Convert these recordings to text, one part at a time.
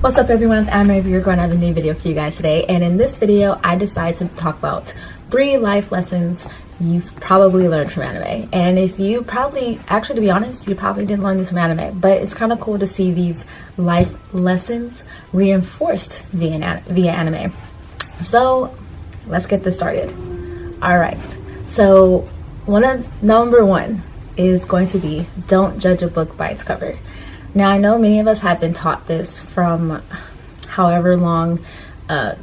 What's up everyone, it's Anime. We're going to have a new video for you guys today, and in this video I decided to talk about 3 life lessons you've probably learned from anime. And if you actually to be honest, you probably didn't learn this from anime, but it's kind of cool to see these life lessons reinforced via anime. So let's get this started. Alright, so number one is going to be, don't judge a book by its cover. Now, I know many of us have been taught this from however long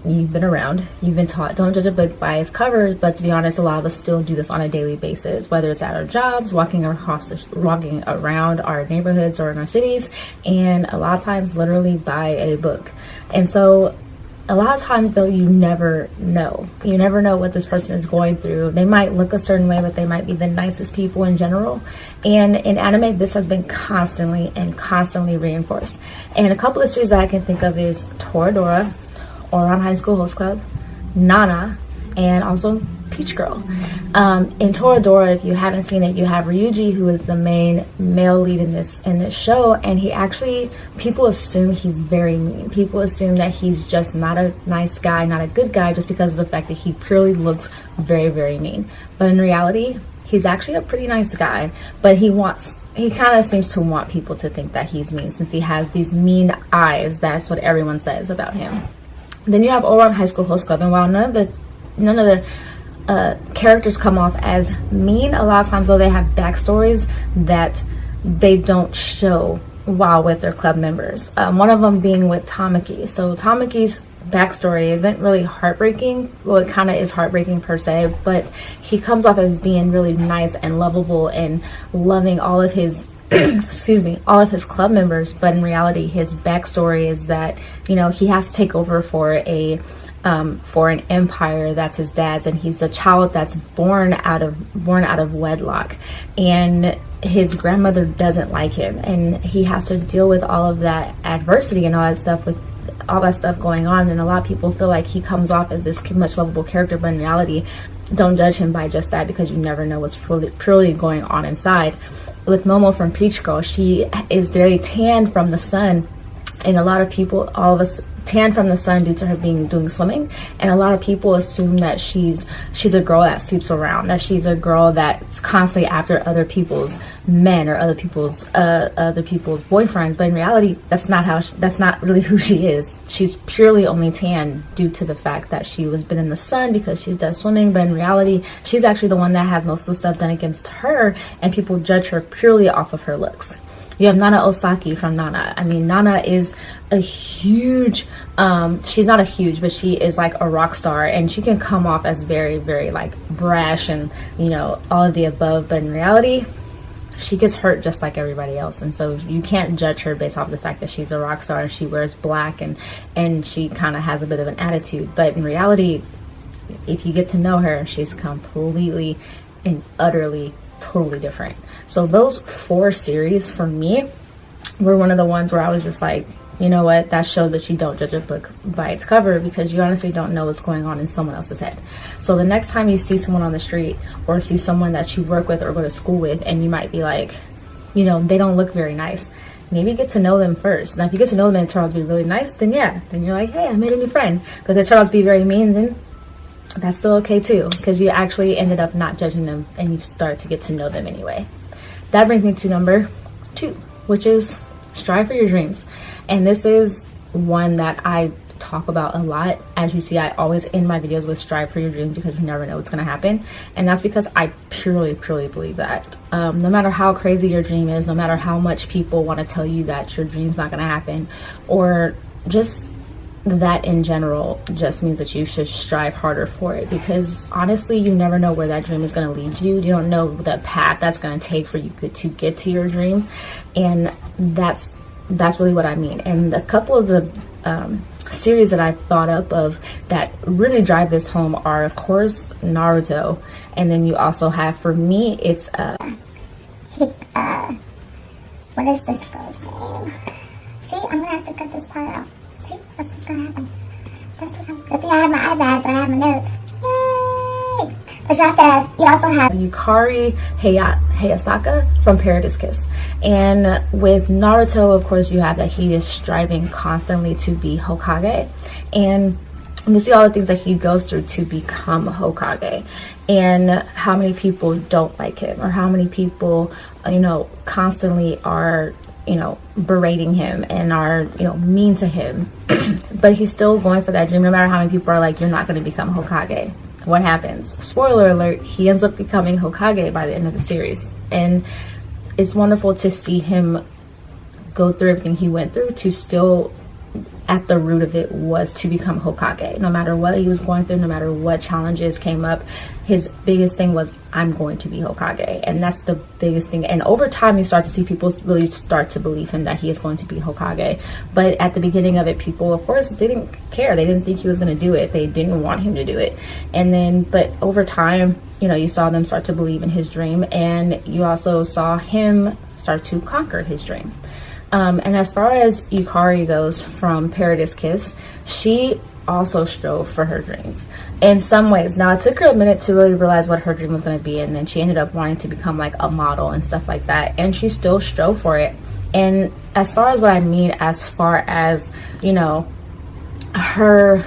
you've been around. You've been taught, don't judge a book by its cover, but to be honest, a lot of us still do this on a daily basis, whether it's at our jobs, walking around our neighborhoods or in our cities, and a lot of times literally by a book. And so a lot of times though, you never know what this person is going through. They might look a certain way, but they might be the nicest people in general. And in anime, this has been constantly reinforced. And a couple of series that I can think of is Toradora, Ouran High School Host Club, Nana, and also Peach Girl. In Toradora, if you haven't seen it, you have Ryuji, who is the main male lead in this show, and people assume he's very mean. People assume that he's just not a nice guy, not a good guy, just because of the fact that he purely looks very, very mean. But in reality, he's actually a pretty nice guy, but he kind of seems to want people to think that he's mean, since he has these mean eyes. That's what everyone says about him. Then you have Ouran High School Host Club, and while none of the characters come off as mean, a lot of times though they have backstories that they don't show while with their club members. One of them being with Tamaki. So Tamaki's backstory isn't really heartbreaking. Well, it kind of is heartbreaking per se, but he comes off as being really nice and lovable and loving all of his all of his club members. But in reality, his backstory is that, he has to take over for an empire that's his dad's, and he's a child that's born out of wedlock, and his grandmother doesn't like him, and he has to deal with all of that adversity and all that stuff going on. And a lot of people feel like he comes off as this much lovable character, but in reality, don't judge him by just that, because you never know what's truly going on inside. With Momo from Peach Girl, she is very tanned from the sun, and all of us tan from the sun due to her doing swimming, and a lot of people assume that she's a girl that sleeps around, that she's a girl that's constantly after other people's men or other people's boyfriends. But in reality, that's not really who she is. She's purely only tan due to the fact that she was been in the sun because she does swimming. But in reality, she's actually the one that has most of the stuff done against her, and people judge her purely off of her looks. You have Nana Osaki from Nana. I mean, Nana is a huge, she's not a huge, but she is like a rock star, and she can come off as very, very like brash and, all of the above. But in reality, she gets hurt just like everybody else. And so you can't judge her based off the fact that she's a rock star and she wears black and she kind of has a bit of an attitude. But in reality, if you get to know her, she's completely and utterly totally different. So those 4 series for me were one of the ones where I was just like, you know what, that showed that you don't judge a book by its cover, because you honestly don't know what's going on in someone else's head. So the next time you see someone on the street, or see someone that you work with or go to school with, and you might be like, they don't look very nice, maybe get to know them first. Now if you get to know them and it turns out to be really nice, then you're like, hey, I made a new friend. But if it turns out to be very mean, then that's still okay too, because you actually ended up not judging them and you start to get to know them anyway. That brings me to number 2, which is strive for your dreams. And this is one that I talk about a lot. As you see, I always end my videos with strive for your dreams, because you never know what's going to happen. And that's because I purely believe that no matter how crazy your dream is, no matter how much people want to tell you that your dream's not going to happen, or just that in general, just means that you should strive harder for it, because honestly, you never know where that dream is going to lead you. You don't know the path that's going to take for you to get to your dream. And that's really what I mean. And a couple of the series that I've thought up of that really drive this home are, of course, Naruto, and then you also have, for me, it's what is this girl's name? See, I'm gonna have to cut this part out. See, that's what's gonna happen. Good thing I have my iPad, so I have my notes. Yay! But you also have Yukari Hayasaka from Paradise Kiss. And with Naruto, of course, you have that he is striving constantly to be Hokage, and you see all the things that he goes through to become Hokage, and how many people don't like him, or how many people, constantly are, berating him and are, mean to him. But he's still going for that dream, no matter how many people are like, you're not going to become Hokage. What happens? Spoiler alert, he ends up becoming Hokage by the end of the series. And it's wonderful to see him go through everything he went through to still, at the root of it, was to become Hokage. No matter what he was going through, no matter what challenges came up, his biggest thing was, I'm going to be Hokage. And that's the biggest thing. And over time, you start to see people really start to believe him that he is going to be Hokage. But at the beginning of it, people, of course, didn't care. They didn't think he was going to do it. They didn't want him to do it. And then, but over time, you saw them start to believe in his dream. And you also saw him start to conquer his dream. And as far as Yukari goes from Paradise Kiss, she also strove for her dreams in some ways. Now, it took her a minute to really realize what her dream was going to be, and then she ended up wanting to become like a model and stuff like that, and she still strove for it. And as far as what I mean, as far as, her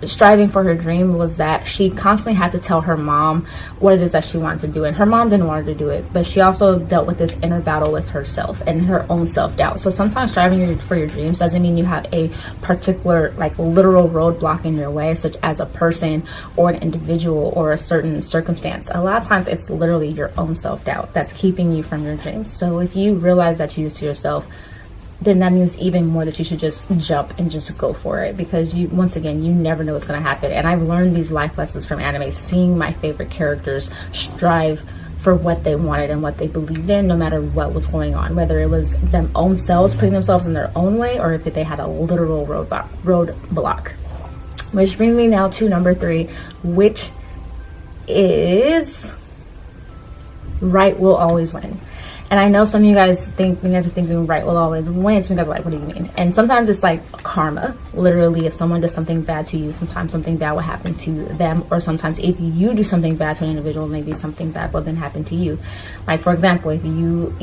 striving for her dream, was that she constantly had to tell her mom what it is that she wanted to do, and her mom didn't want her to do it, but she also dealt with this inner battle with herself and her own self-doubt. So sometimes striving for your dreams doesn't mean you have a particular, like, literal roadblock in your way, such as a person or an individual or a certain circumstance. A lot of times it's literally your own self-doubt that's keeping you from your dreams. So if you realize that you used to yourself, then that means even more that you should just jump and just go for it, because once again, you never know what's going to happen. And I've learned these life lessons from anime, seeing my favorite characters strive for what they wanted and what they believed in, no matter what was going on, whether it was them own selves putting themselves in their own way, or if they had a literal roadblock. Which brings me now to number 3, which is right will always win. And I know some of you guys are thinking right will always win. Some of you guys are like, what do you mean? And sometimes it's like karma. Literally, if someone does something bad to you, sometimes something bad will happen to them. Or sometimes if you do something bad to an individual, maybe something bad will then happen to you. Like, for example, if you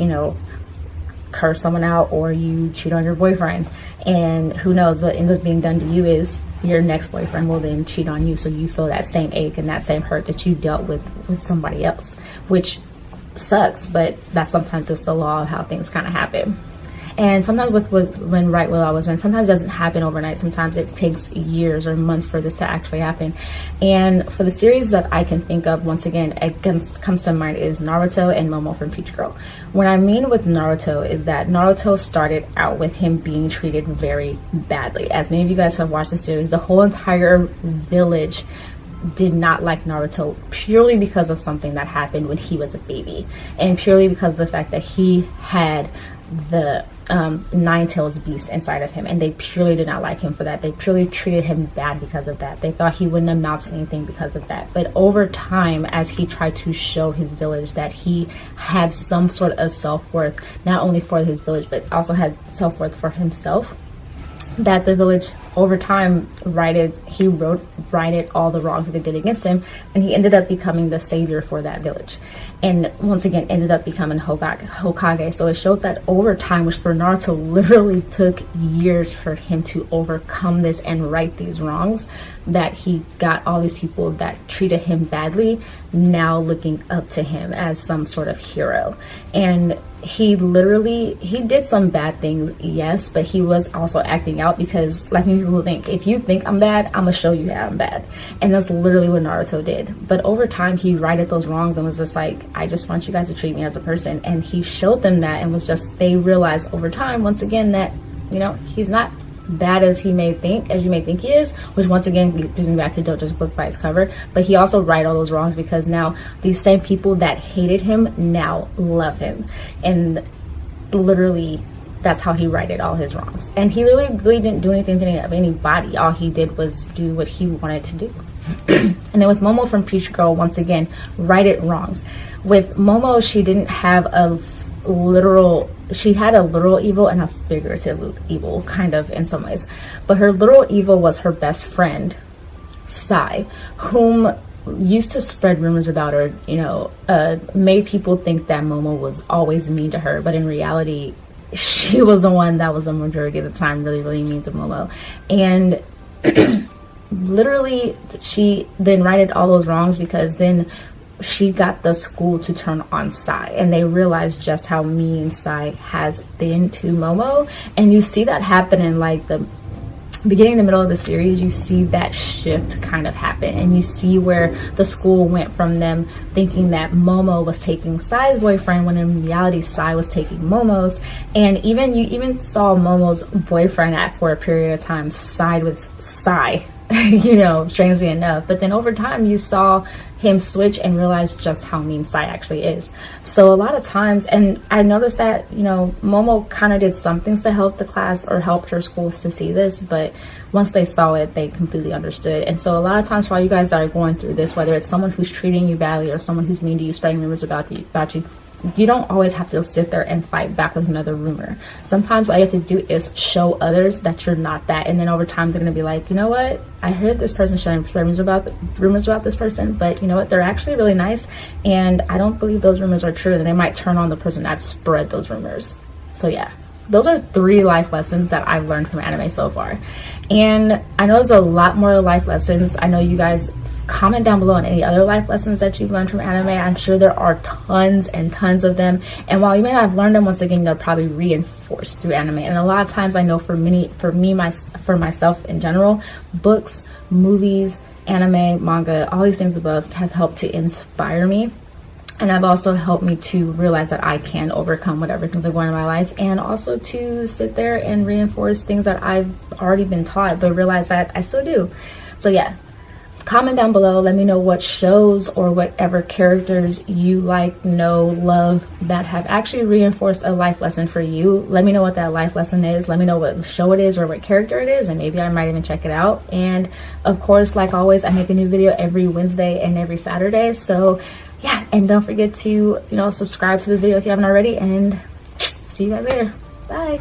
curse someone out, or you cheat on your boyfriend, and who knows what ends up being done to you is your next boyfriend will then cheat on you. So you feel that same ache and that same hurt that you dealt with somebody else, which sucks, but that's sometimes just the law of how things kind of happen. And sometimes when right will always win, sometimes it doesn't happen overnight. Sometimes it takes years or months for this to actually happen. And for the series that I can think of, once again, it comes to mind is Naruto and Momo from Peach Girl. What I mean with Naruto is that Naruto started out with him being treated very badly. As many of you guys who have watched the series, the whole entire village did not like Naruto, purely because of something that happened when he was a baby, and purely because of the fact that he had the Nine-Tails beast inside of him, and they purely did not like him for that. They purely treated him bad because of that. They thought he wouldn't amount to anything because of that. But over time, as he tried to show his village that he had some sort of self-worth, not only for his village but also had self-worth for himself, that the village over time righted all the wrongs that they did against him, and he ended up becoming the savior for that village, and once again ended up becoming Hokage. So it showed that over time, which for Naruto literally took years for him to overcome this and right these wrongs, that he got all these people that treated him badly now looking up to him as some sort of hero. And he did some bad things, yes, but he was also acting out, because like many people think, if you think I'm bad, I'm gonna show you that I'm bad. And that's literally what Naruto did. But over time, he righted those wrongs and was just like, I just want you guys to treat me as a person. And he showed them that, and was just, they realized over time, once again, that he's not bad as you may think he is, which once again getting back to Dojo's book by its cover. But he also righted all those wrongs, because now these same people that hated him now love him, and literally that's how he righted all his wrongs. And he really didn't do anything to anybody. All he did was do what he wanted to do. And then with Momo from Peach Girl, once again, righted wrongs. With Momo, she didn't have she had a literal evil and a figurative evil, kind of, in some ways. But her literal evil was her best friend, Sai, whom used to spread rumors about her, you know, made people think that Momo was always mean to her, but in reality, she was the one that was the majority of the time really, really mean to Momo. And literally, she then righted all those wrongs, because then she got the school to turn on Sai, and they realized just how mean Sai has been to Momo. And you see that happen in like the beginning, the middle of the series. You see that shift kind of happen, and you see where the school went from them thinking that Momo was taking Sai's boyfriend, when in reality Sai was taking Momo's. And you even saw Momo's boyfriend for a period of time side with Sai, you know, strangely enough. But then over time you saw him switch and realize just how mean Sai actually is. So a lot of times, and I noticed that, you know, Momo kind of did some things to help the class or helped her schools to see this, but once they saw it, they completely understood. And so a lot of times, while you guys are going through this, whether it's someone who's treating you badly or someone who's mean to you, spreading rumors about you, you don't always have to sit there and fight back with another rumor. Sometimes all you have to do is show others that you're not that, and then over time they're gonna be like, you know what, I heard this person sharing rumors about this person, but you know what, they're actually really nice, and I don't believe those rumors are true. And they might turn on the person that spread those rumors. So yeah, those are 3 life lessons that I've learned from anime so far. And I know there's a lot more life lessons. I know you guys comment down below on any other life lessons that you've learned from anime. I'm sure there are tons and tons of them, and while you may not have learned them, once again, they're probably reinforced through anime. And a lot of times, I know for myself in general, books, movies, anime, manga, all these things above have helped to inspire me, and have also helped me to realize that I can overcome whatever things are going on in my life, and also to sit there and reinforce things that I've already been taught but realize that I still do. So yeah, comment down below, let me know what shows or whatever characters you like, know, love, that have actually reinforced a life lesson for you. Let me know what that life lesson is. Let me know what show it is or what character it is, and maybe I might even check it out. And of course, like always, I make a new video every Wednesday and every Saturday. So yeah, and don't forget to, you know, subscribe to this video if you haven't already, and see you guys later. Bye.